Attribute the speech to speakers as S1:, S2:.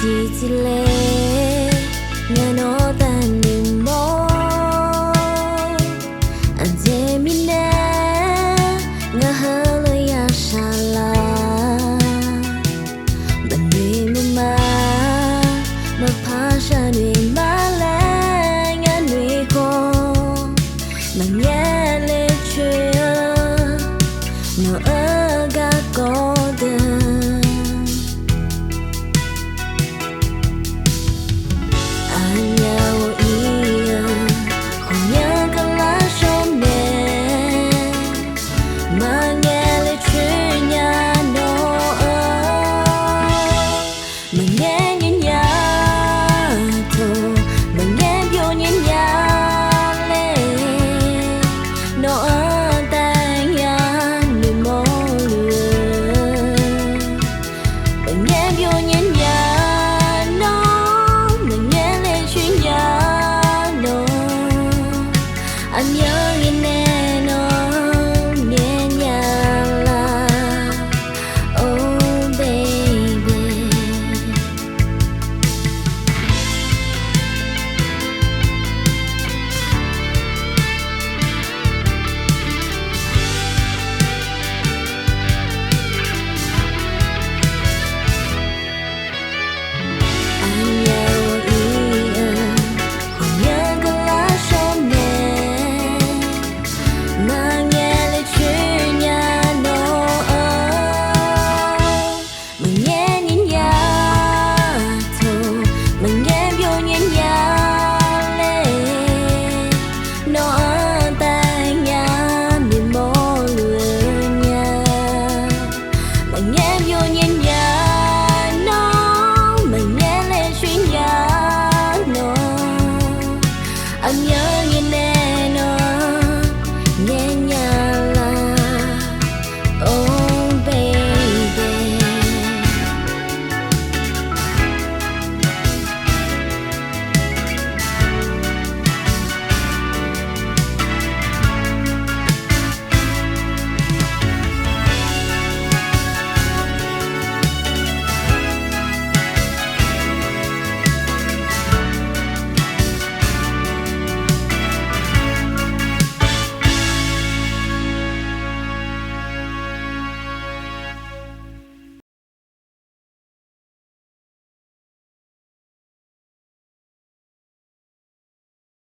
S1: le nga no tan ni mo an je mi na nga ha lo ya sha la ban ni ma pha sha ni ma la nga ni ko ma nya le chue no ga ko de anh nhớ nhìn nè nó nhẹ nhàng là oh baby anh nhớ anh nhớ